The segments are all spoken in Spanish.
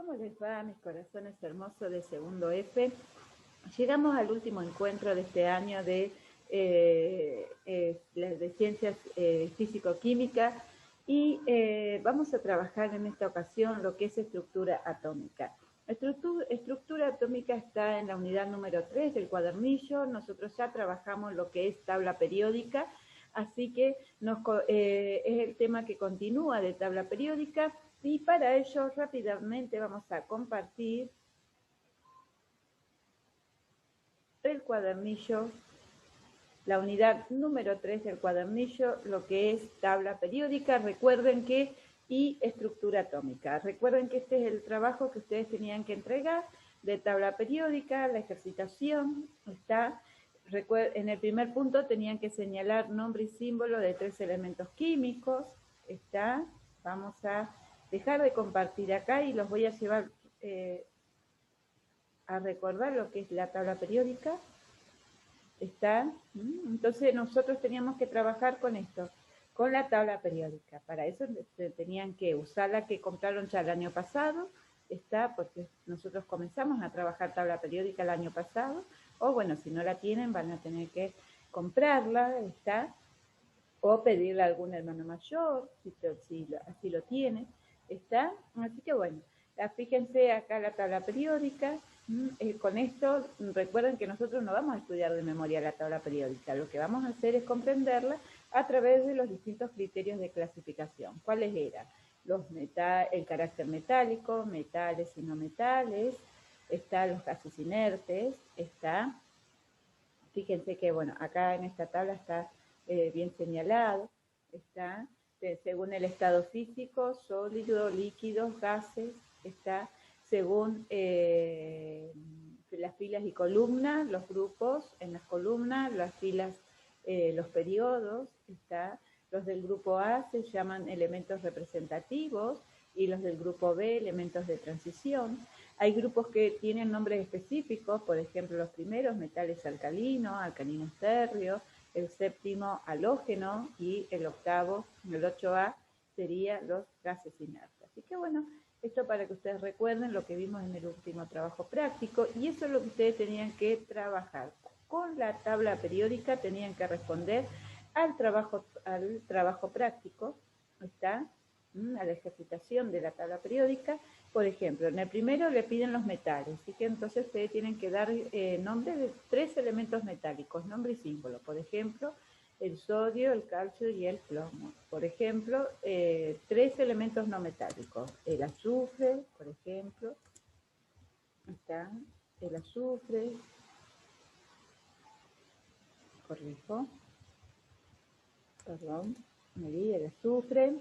¿Cómo les va, mis corazones hermosos de segundo F? Llegamos al último encuentro de este año de ciencias físico-químicas y vamos a trabajar en esta ocasión lo que es estructura atómica. Estructura atómica está en la unidad número 3 del cuadernillo. Nosotros ya trabajamos lo que es tabla periódica, así que es el tema que continúa de tabla periódica. Y para ello rápidamente vamos a compartir el cuadernillo, la unidad número 3 del cuadernillo, lo que es tabla periódica, recuerden que, y estructura atómica. Recuerden que este es el trabajo que ustedes tenían que entregar de tabla periódica, la ejercitación está. En el primer punto tenían que señalar nombre y símbolo de 3 elementos químicos, está. Vamos a dejar de compartir acá y los voy a llevar a recordar lo que es la tabla periódica. ¿Está? Entonces nosotros teníamos que trabajar con esto, con la tabla periódica. Para eso tenían que usar la que compraron ya el año pasado, ¿está? Porque nosotros comenzamos a trabajar tabla periódica el año pasado, o bueno, si no la tienen van a tener que comprarla, ¿está? O pedirle a algún hermano mayor, si así lo tiene, ¿está? Así que bueno, fíjense acá la tabla periódica. Con esto, recuerden que nosotros no vamos a estudiar de memoria la tabla periódica, lo que vamos a hacer es comprenderla a través de los distintos criterios de clasificación. ¿Cuáles eran? El carácter metálico, metales y no metales, está los gases inertes, está. Fíjense que, bueno, acá en esta tabla está bien señalado, está según el estado físico, sólido, líquidos, gases, está según las filas y columnas, los grupos en las columnas, las filas, los periodos, está. Los del grupo A se llaman elementos representativos y los del grupo B elementos de transición. Hay grupos que tienen nombres específicos, por ejemplo, los primeros, metales alcalinos, alcalinos térreos, el séptimo, halógeno, y el octavo, el 8A, sería los gases inertes. Así que bueno, esto para que ustedes recuerden lo que vimos en el último trabajo práctico, y eso es lo que ustedes tenían que trabajar. Con la tabla periódica tenían que responder al trabajo práctico, ¿está? A la ejercitación de la tabla periódica. Por ejemplo, en el primero le piden los metales, así que entonces ustedes tienen que dar nombre de 3 elementos metálicos, nombre y símbolo. Por ejemplo, el sodio, el calcio y el plomo. Por ejemplo, 3 elementos no metálicos, el azufre, por ejemplo, está el azufre, corrijo, perdón, me di el azufre,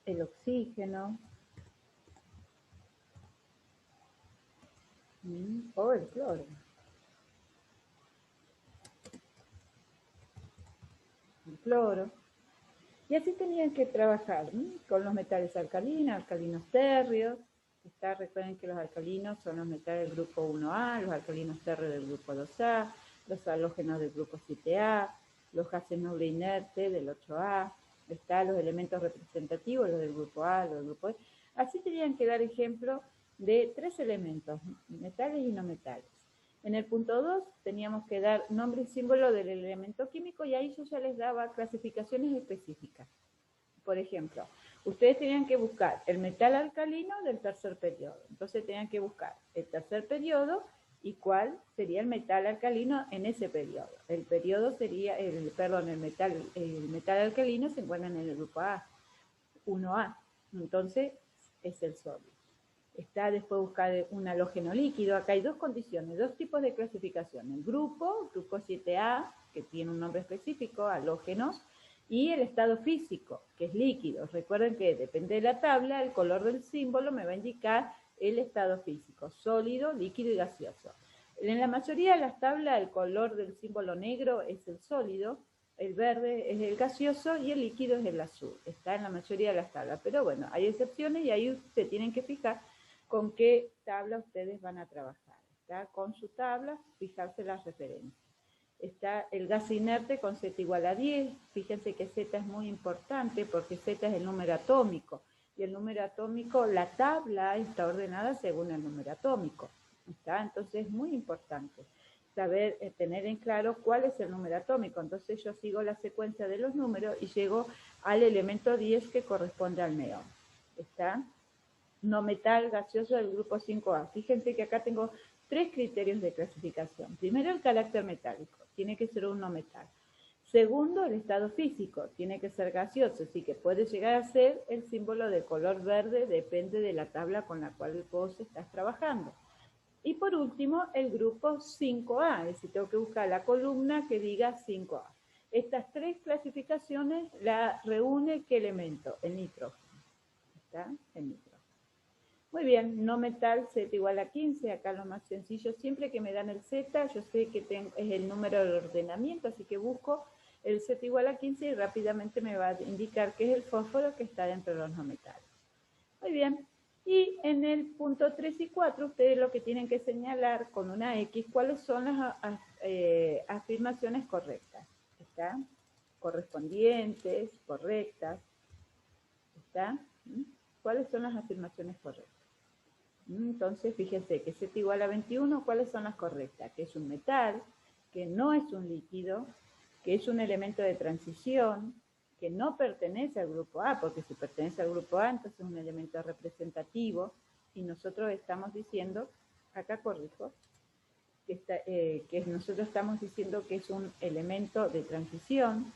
el oxígeno, o el cloro. El cloro. Y así tenían que trabajar con los metales alcalinos, alcalinos térreos. Recuerden que los alcalinos son los metales del grupo 1A, los alcalinos térreos del grupo 2A, los halógenos del grupo 7A, los gases noble inerte del 8A, los elementos representativos, los del grupo A, los del grupo E. Así tenían que dar ejemplo de 3 elementos, metales y no metales. En el punto 2 teníamos que dar nombre y símbolo del elemento químico, y ahí yo ya les daba clasificaciones específicas. Por ejemplo, ustedes tenían que buscar el metal alcalino del tercer periodo. Entonces tenían que buscar el tercer periodo y cuál sería el metal alcalino en ese periodo. El periodo sería, el metal alcalino se encuentra en el grupo A, 1A. Entonces es el sodio. Después buscar un halógeno líquido. Acá hay 2 condiciones, 2 tipos de clasificación. El grupo 7A, que tiene un nombre específico, halógenos, y el estado físico, que es líquido. Recuerden que depende de la tabla, el color del símbolo me va a indicar el estado físico, sólido, líquido y gaseoso. En la mayoría de las tablas, el color del símbolo negro es el sólido, el verde es el gaseoso y el líquido es el azul. Está en la mayoría de las tablas, pero bueno, hay excepciones y ahí se tienen que fijar con qué tabla ustedes van a trabajar. ¿Está? Con su tabla, fijarse las referencias. está el gas inerte con Z igual a 10. Fíjense que Z es muy importante porque Z es el número atómico. Y el número atómico, la tabla está ordenada según el número atómico. ¿Está? Entonces es muy importante saber, tener en claro cuál es el número atómico. Entonces yo sigo la secuencia de los números y llego al elemento 10 que corresponde al neón. ¿Está? No metal gaseoso del grupo 5A. Fíjense que acá tengo 3 criterios de clasificación. Primero, el carácter metálico. Tiene que ser un no metal. Segundo, el estado físico. Tiene que ser gaseoso, así que puede llegar a ser el símbolo de color verde, depende de la tabla con la cual vos estás trabajando. Y por último, el grupo 5A, es decir, tengo que buscar la columna que diga 5A. Estas 3 clasificaciones la reúne ¿qué elemento? El nitrógeno. ¿Está? El nitrógeno. Muy bien, no metal, Z igual a 15, acá lo más sencillo, siempre que me dan el Z, yo sé que es el número de ordenamiento, así que busco el Z igual a 15 y rápidamente me va a indicar que es el fósforo que está dentro de los no metales. Muy bien, y en el punto 3 y 4, ustedes lo que tienen que señalar con una X, cuáles son las afirmaciones correctas, ¿está? Correspondientes, correctas, ¿está? ¿Cuáles son las afirmaciones correctas? Entonces, fíjense que Z igual a 21, ¿cuáles son las correctas? Que es un metal, que no es un líquido, que es un elemento de transición, que no pertenece al grupo A, porque si pertenece al grupo A, entonces es un elemento representativo, y nosotros estamos diciendo, acá corrijo, que nosotros estamos diciendo que es un elemento de transición,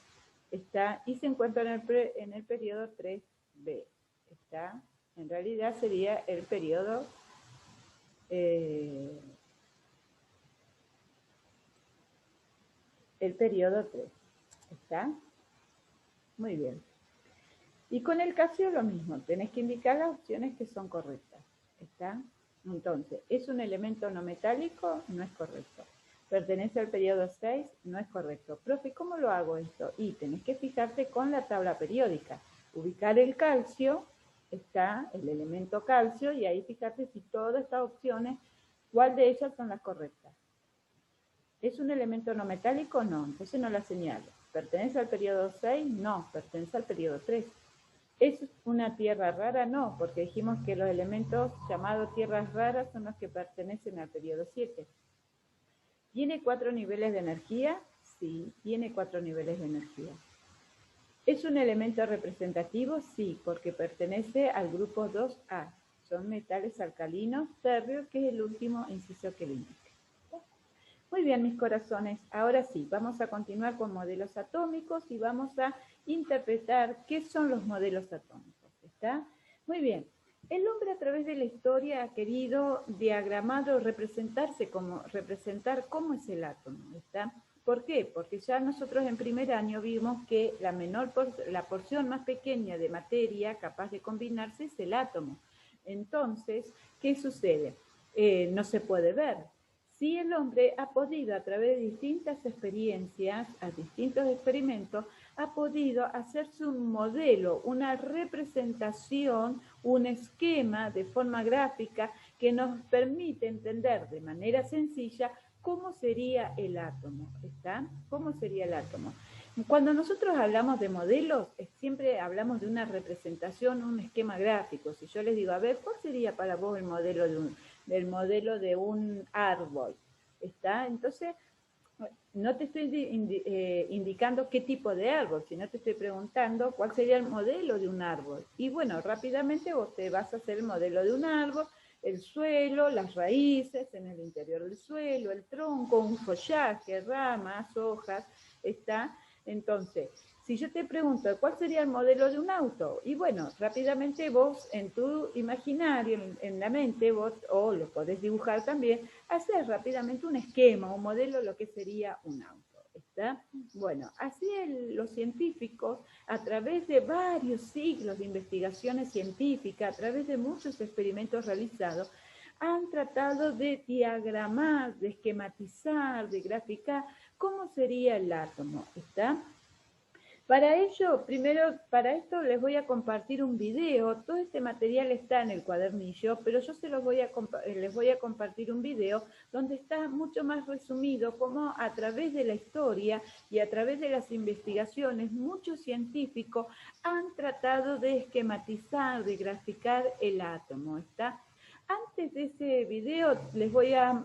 está, y se encuentra en el periodo 3B, está, en realidad sería el periodo el periodo 3. ¿Está? Muy bien. Y con el calcio lo mismo, tenés que indicar las opciones que son correctas. ¿Está? Entonces, ¿es un elemento no metálico? No es correcto. ¿Pertenece al periodo 6? No es correcto. Profe, ¿cómo lo hago esto? Y tenés que fijarte con la tabla periódica. Ubicar el calcio, está el elemento calcio, y ahí fijarte si todas estas opciones, ¿cuál de ellas son las correctas? ¿Es un elemento no metálico? No, entonces no la señalo. ¿Pertenece al periodo 6? No, pertenece al periodo 3. ¿Es una tierra rara? No, porque dijimos que los elementos llamados tierras raras son los que pertenecen al periodo 7. ¿Tiene 4 niveles de energía? Sí, tiene 4 niveles de energía. ¿Es un elemento representativo? Sí, porque pertenece al grupo 2A. Son metales alcalinos térreos, que es el último inciso que le indica. Muy bien, mis corazones. Ahora sí, vamos a continuar con modelos atómicos y vamos a interpretar qué son los modelos atómicos. ¿Está? Muy bien. El hombre a través de la historia ha querido diagramar o representar cómo es el átomo. ¿Está? ¿Por qué? Porque ya nosotros en primer año vimos que la porción más pequeña de materia capaz de combinarse es el átomo. Entonces, ¿qué sucede? No se puede ver. Sí, el hombre ha podido, a través de distintas experiencias, a distintos experimentos, ha podido hacerse un modelo, una representación, un esquema de forma gráfica que nos permite entender de manera sencilla cómo sería el átomo. ¿Está? ¿Cómo sería el átomo? Cuando nosotros hablamos de modelos, siempre hablamos de una representación, un esquema gráfico. Si yo les digo, a ver, ¿cuál sería para vos el modelo de un árbol? ¿Está? Entonces, no te estoy indicando qué tipo de árbol, sino te estoy preguntando cuál sería el modelo de un árbol. Y bueno, rápidamente vos te vas a hacer el modelo de un árbol, el suelo, las raíces en el interior del suelo, el tronco, un follaje, ramas, hojas, ¿está? Entonces, si yo te pregunto, ¿cuál sería el modelo de un auto? Y bueno, rápidamente vos, en tu imaginario, en la mente, vos, o lo podés dibujar también, hacer rápidamente un esquema, un modelo de lo que sería un auto. ¿Está? Bueno, así los científicos, a través de varios siglos de investigaciones científicas, a través de muchos experimentos realizados, han tratado de diagramar, de esquematizar, de graficar cómo sería el átomo. ¿Está? Para ello, primero, para esto les voy a compartir un video. Todo este material está en el cuadernillo, pero yo les voy a compartir un video donde está mucho más resumido cómo a través de la historia y a través de las investigaciones, muchos científicos han tratado de esquematizar, de graficar el átomo. ¿Está? Antes de ese video les voy a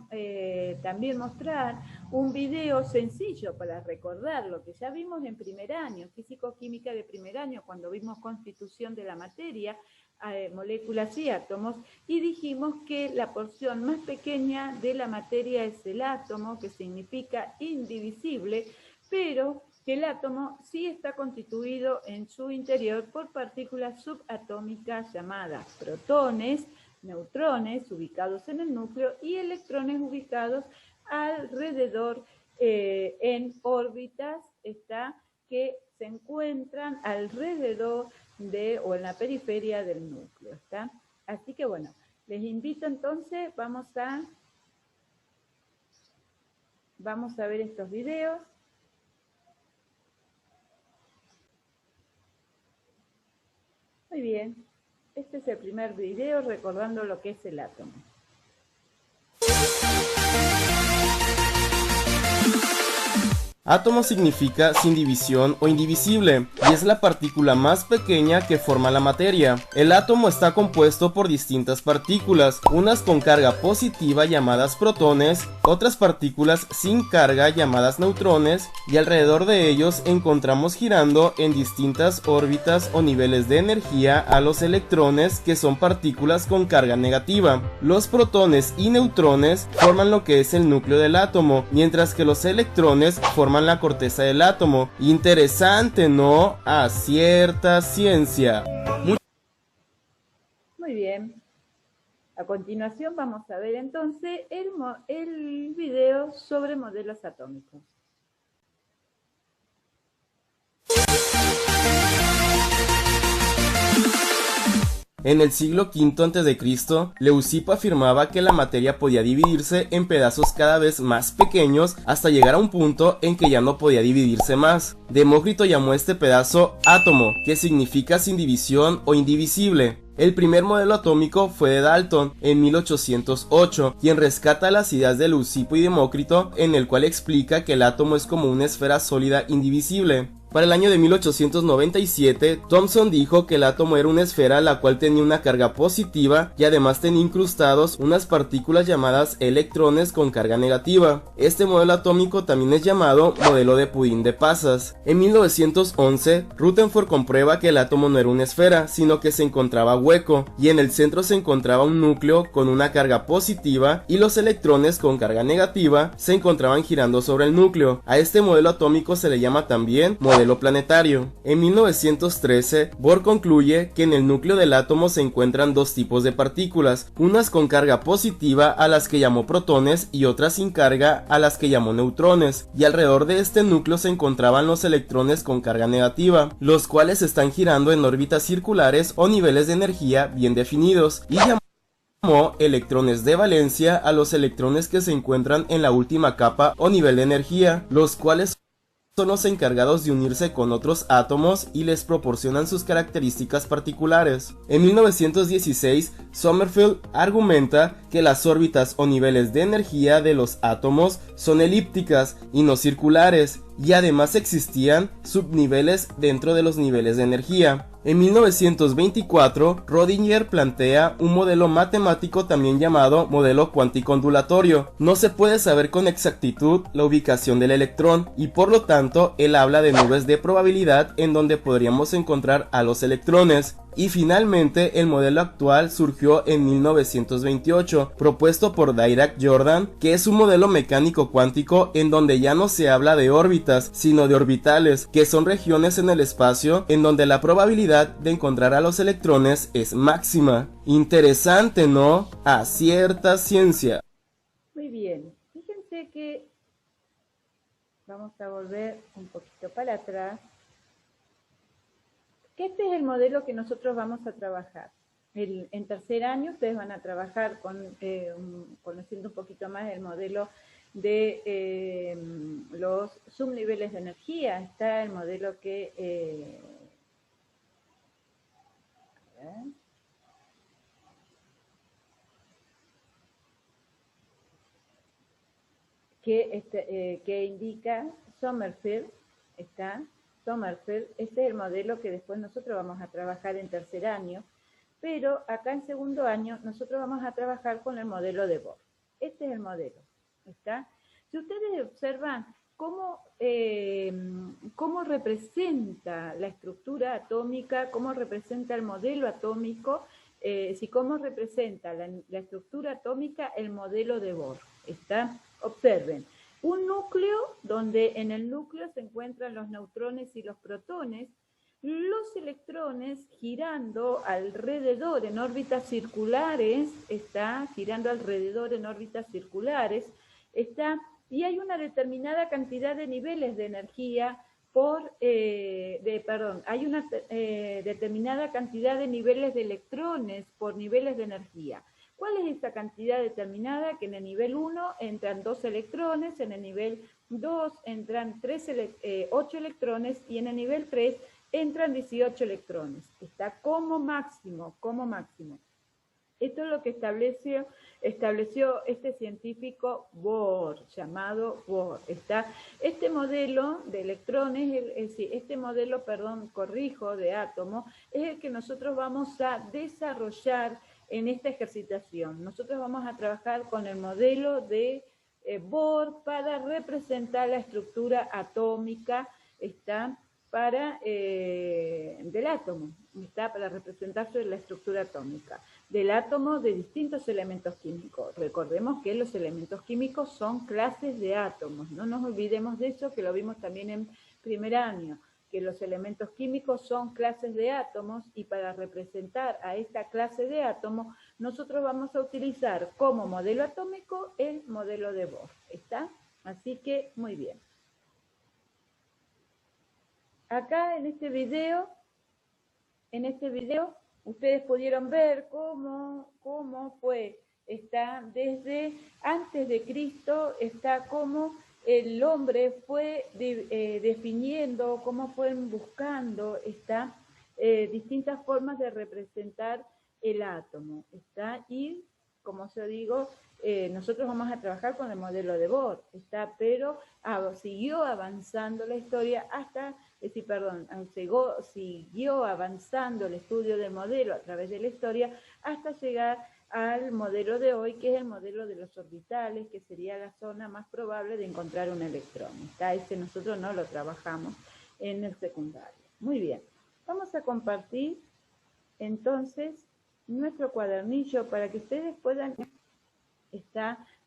también mostrar un video sencillo para recordar lo que ya vimos en primer año, físico-química de primer año, cuando vimos constitución de la materia, moléculas y átomos, y dijimos que la porción más pequeña de la materia es el átomo, que significa indivisible, pero que el átomo sí está constituido en su interior por partículas subatómicas llamadas protones, neutrones ubicados en el núcleo y electrones ubicados alrededor en órbitas que se encuentran alrededor de o en la periferia del núcleo. ¿Está? Así que bueno, les invito entonces, vamos a ver estos videos. Muy bien. Este es el primer video recordando lo que es el átomo. Átomo significa sin división o indivisible, y es la partícula más pequeña que forma la materia. El átomo está compuesto por distintas partículas, unas con carga positiva llamadas protones, otras partículas sin carga llamadas neutrones, y alrededor de ellos encontramos girando en distintas órbitas o niveles de energía a los electrones, que son partículas con carga negativa. Los protones y neutrones forman lo que es el núcleo del átomo, mientras que los electrones forman la corteza del átomo. Interesante, ¿no? A cierta ciencia. Muy bien. A continuación vamos a ver entonces el video sobre modelos atómicos. En el siglo V a.C., Leucipo afirmaba que la materia podía dividirse en pedazos cada vez más pequeños hasta llegar a un punto en que ya no podía dividirse más. Demócrito llamó este pedazo átomo, que significa sin división o indivisible. El primer modelo atómico fue de Dalton en 1808, quien rescata las ideas de Leucipo y Demócrito, en el cual explica que el átomo es como una esfera sólida indivisible. Para el año de 1897, Thomson dijo que el átomo era una esfera la cual tenía una carga positiva y además tenía incrustados unas partículas llamadas electrones con carga negativa. Este modelo atómico también es llamado modelo de pudín de pasas. En 1911, Rutherford comprueba que el átomo no era una esfera, sino que se encontraba hueco, y en el centro se encontraba un núcleo con una carga positiva y los electrones con carga negativa se encontraban girando sobre el núcleo. A este modelo atómico se le llama también modelo planetario. En 1913, Bohr concluye que en el núcleo del átomo se encuentran dos tipos de partículas, unas con carga positiva a las que llamó protones y otras sin carga a las que llamó neutrones, y alrededor de este núcleo se encontraban los electrones con carga negativa, los cuales están girando en órbitas circulares o niveles de energía bien definidos, y llamó electrones de valencia a los electrones que se encuentran en la última capa o nivel de energía, los cuales son los encargados de unirse con otros átomos y les proporcionan sus características particulares. En 1916, Sommerfeld argumenta que las órbitas o niveles de energía de los átomos son elípticas y no circulares, y además existían subniveles dentro de los niveles de energía. En 1924, Rödinger plantea un modelo matemático también llamado modelo cuántico ondulatorio. No se puede saber con exactitud la ubicación del electrón y por lo tanto él habla de nubes de probabilidad en donde podríamos encontrar a los electrones. Y finalmente el modelo actual surgió en 1928, propuesto por Dirac-Jordan, que es un modelo mecánico cuántico en donde ya no se habla de órbitas, sino de orbitales, que son regiones en el espacio en donde la probabilidad de encontrar a los electrones es máxima. Interesante, ¿no? A cierta ciencia. Muy bien, fíjense que vamos a volver un poquito para atrás. Este es el modelo que nosotros vamos a trabajar. En tercer año ustedes van a trabajar conociendo un poquito más el modelo de los subniveles de energía. Está el modelo que que indica Sommerfeld. Está Sommerfeld. Este es el modelo que después nosotros vamos a trabajar en tercer año, pero acá en segundo año nosotros vamos a trabajar con el modelo de Bohr. Este es el modelo. ¿Está? Si ustedes observan cómo representa la estructura atómica, cómo representa el modelo atómico, cómo representa la estructura atómica el modelo de Bohr. ¿Está? Observen, un núcleo donde en el núcleo se encuentran los neutrones y los protones, los electrones girando alrededor en órbitas circulares, está girando alrededor en órbitas circulares, está, y hay una determinada cantidad de niveles de energía hay una determinada cantidad de niveles de electrones por niveles de energía. ¿Cuál es esta cantidad determinada? Que en el nivel 1 entran 2 electrones, en el nivel 2 entran 8 electrones y en el nivel 3 entran 18 electrones. Está como máximo, como máximo. Esto es lo que estableció este científico Bohr, llamado Bohr. Está este modelo de electrones, de átomo, es el que nosotros vamos a desarrollar en esta ejercitación. Nosotros vamos a trabajar con el modelo de Bohr para representar la estructura atómica, del átomo, para representarse la estructura atómica del átomo de distintos elementos químicos. Recordemos que los elementos químicos son clases de átomos, no nos olvidemos de eso, que lo vimos también en primer año, que los elementos químicos son clases de átomos y para representar a esta clase de átomos nosotros vamos a utilizar como modelo atómico el modelo de Bohr. ¿Está? Así que muy bien. Acá en este video ustedes pudieron ver cómo fue, está desde antes de Cristo, está cómo el hombre fue definiendo, cómo fue buscando, está distintas formas de representar el átomo, está, y como yo digo, nosotros vamos a trabajar con el modelo de Bohr, está, pero siguió avanzando la historia hasta, siguió avanzando el estudio del modelo a través de la historia hasta llegar al modelo de hoy, que es el modelo de los orbitales, que sería la zona más probable de encontrar un electrón. ¿Está? Ese nosotros no lo trabajamos en el secundario. Muy bien, vamos a compartir entonces nuestro cuadernillo para que ustedes puedan...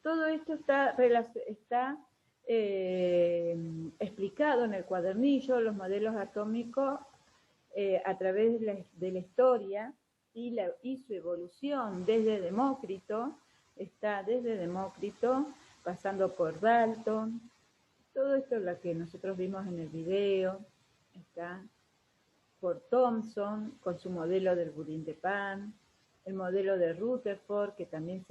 todo esto está explicado en el cuadernillo, los modelos atómicos a través de la historia y su evolución desde Demócrito, pasando por Dalton, todo esto es lo que nosotros vimos en el video, está por Thomson con su modelo del budín de pan, el modelo de Rutherford, que también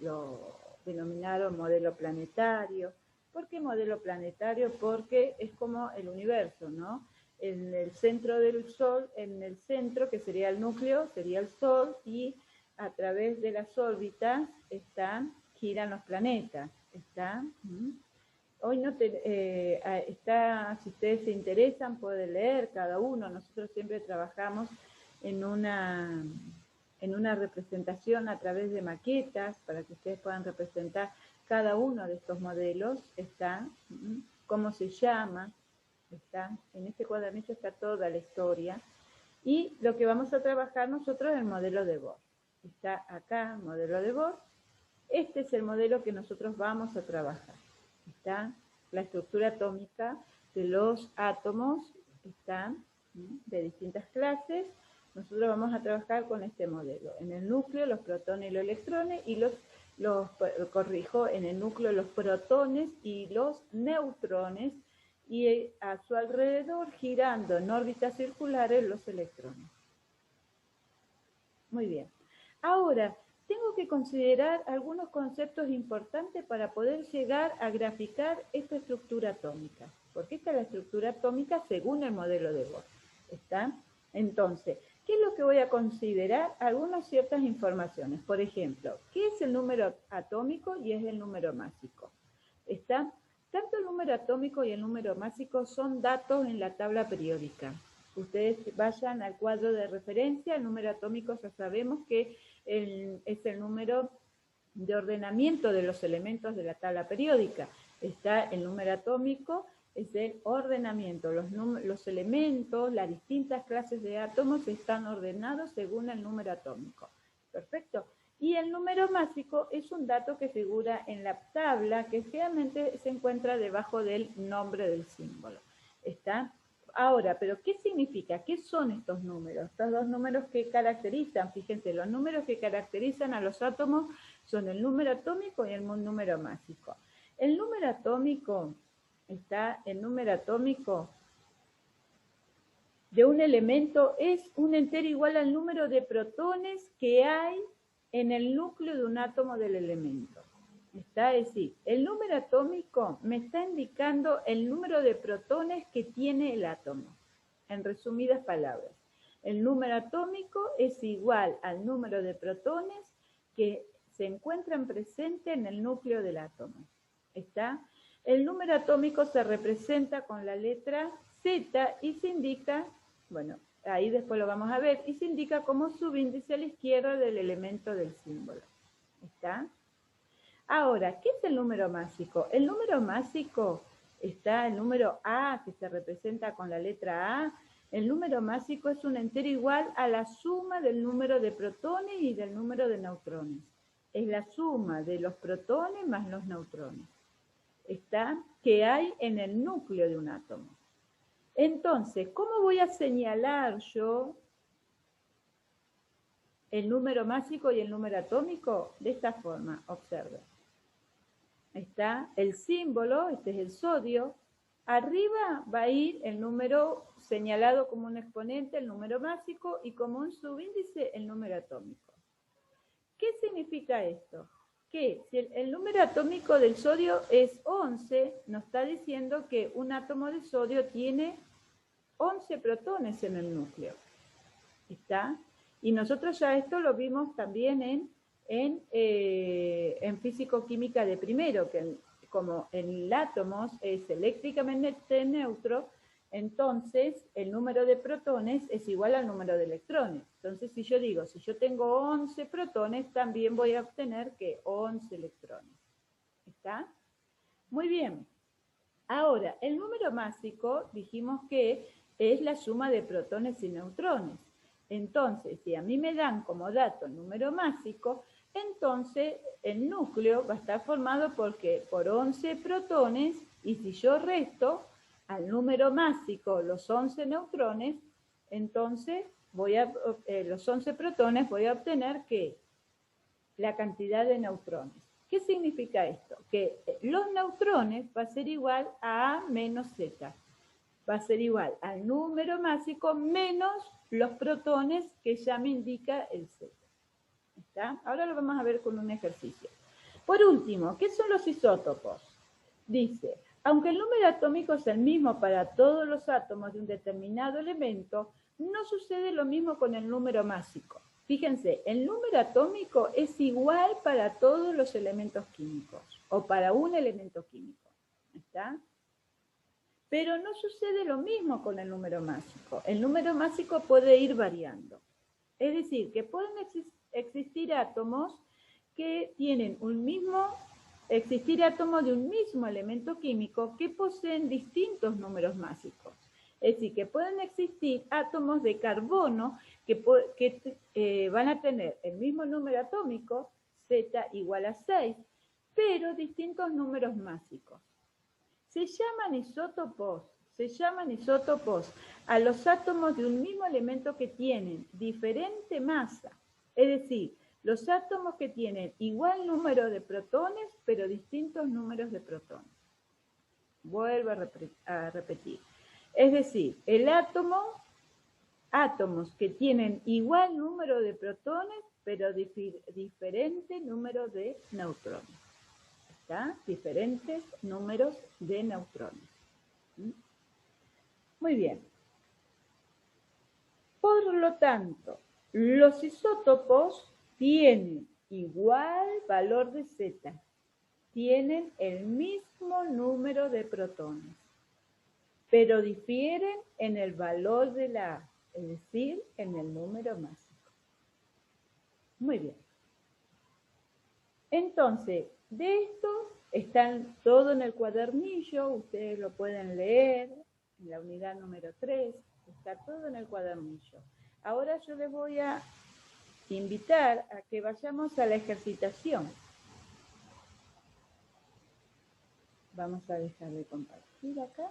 lo denominaron modelo planetario. ¿Por qué modelo planetario? Porque es como el universo, ¿no? En el centro del Sol, en el centro, que sería el núcleo, sería el Sol, y a través de las órbitas giran los planetas. Hoy si ustedes se interesan, pueden leer cada uno. Nosotros siempre trabajamos en una representación a través de maquetas para que ustedes puedan representar cada uno de estos modelos, cómo se llama, en este cuadernillo está toda la historia, y lo que vamos a trabajar nosotros es el modelo de Bohr. Está acá el modelo de Bohr, este es el modelo que nosotros vamos a trabajar. Está la estructura atómica de los átomos, de distintas clases. Nosotros vamos a trabajar con este modelo. En el núcleo, los protones y los electrones, y en el núcleo los protones y los neutrones, y a su alrededor, girando en órbitas circulares, los electrones. Muy bien. Ahora, tengo que considerar algunos conceptos importantes para poder llegar a graficar esta estructura atómica, porque esta es la estructura atómica según el modelo de Bohr. ¿Está? Entonces, ¿qué es lo que voy a considerar? Algunas ciertas informaciones. Por ejemplo, ¿qué es el número atómico y es el número másico? ¿Está? Tanto el número atómico y el número másico son datos en la tabla periódica. Ustedes vayan al cuadro de referencia, el número atómico ya sabemos que es el número de ordenamiento de los elementos de la tabla periódica. Está el número atómico, es el ordenamiento. Los elementos, las distintas clases de átomos están ordenados según el número atómico. Perfecto. Y el número másico es un dato que figura en la tabla que generalmente se encuentra debajo del nombre del símbolo. ¿Está? Ahora, ¿pero qué significa? ¿Qué son estos números? Estos dos números que caracterizan, fíjense, los números que caracterizan a los átomos son el número atómico y el número másico. El número atómico, el número atómico de un elemento es un entero igual al número de protones que hay en el núcleo de un átomo del elemento. ¿Está? Es decir, el número atómico me está indicando el número de protones que tiene el átomo. En resumidas palabras, el número atómico es igual al número de protones que se encuentran presentes en el núcleo del átomo. ¿Está? El número atómico se representa con la letra Z y se indica, bueno, ahí después lo vamos a ver, y se indica como subíndice a la izquierda del elemento del símbolo. ¿Está? Ahora, ¿qué es el número másico? El número másico está el número A, que se representa con la letra A. El número másico es un entero igual a la suma del número de protones y del número de neutrones. Es la suma de los protones más los neutrones. ¿Está? Que hay en el núcleo de un átomo. Entonces, ¿cómo voy a señalar yo el número másico y el número atómico? De esta forma, observen. Está el símbolo, este es el sodio. Arriba va a ir el número señalado como un exponente, el número másico, y como un subíndice, el número atómico. ¿Qué significa esto? Que si el número atómico del sodio es 11, nos está diciendo que un átomo de sodio tiene 11 protones en el núcleo. ¿Está? Y nosotros ya esto lo vimos también en físico-química de primero, que como el átomo es eléctricamente neutro, entonces el número de protones es igual al número de electrones. Entonces, si yo digo, si yo tengo 11 protones, también voy a obtener que 11 electrones. ¿Está? Muy bien. Ahora, el número másico, dijimos que es la suma de protones y neutrones. Entonces, si a mí me dan como dato el número másico, entonces el núcleo va a estar formado por 11 protones, y si yo resto al número másico los 11 neutrones, entonces los 11 protones voy a obtener que la cantidad de neutrones. ¿Qué significa esto? Que los neutrones va a ser igual a A menos Z. Va a ser igual al número másico menos los protones que ya me indica el Z. ¿Está? Ahora lo vamos a ver con un ejercicio. Por último, ¿qué son los isótopos? Dice, aunque el número atómico es el mismo para todos los átomos de un determinado elemento, no sucede lo mismo con el número másico. Fíjense, el número atómico es igual para todos los elementos químicos, o para un elemento químico. ¿Está? Pero no sucede lo mismo con el número másico. El número másico puede ir variando. Es decir, que pueden existir átomos que tienen existir átomos de un mismo elemento químico que poseen distintos números máxicos. Es decir, que pueden existir átomos de carbono que van a tener el mismo número atómico, Z igual a 6, pero distintos números máxicos. Se llaman isótopos a los átomos de un mismo elemento que tienen diferente masa. Es decir, los átomos que tienen igual número de protones, pero distintos números de protones. Vuelvo a repetir. Es decir, átomos que tienen igual número de protones, pero diferente número de neutrones. ¿Está? Diferentes números de neutrones. Muy bien. Por lo tanto, los isótopos tienen igual valor de Z, tienen el mismo número de protones, pero difieren en el valor de la A, es decir, en el número másico. Muy bien. Entonces, de esto están todo en el cuadernillo, ustedes lo pueden leer en la unidad número 3, está todo en el cuadernillo. Ahora yo les voy a invitar a que vayamos a la ejercitación. Vamos a dejar de compartir acá.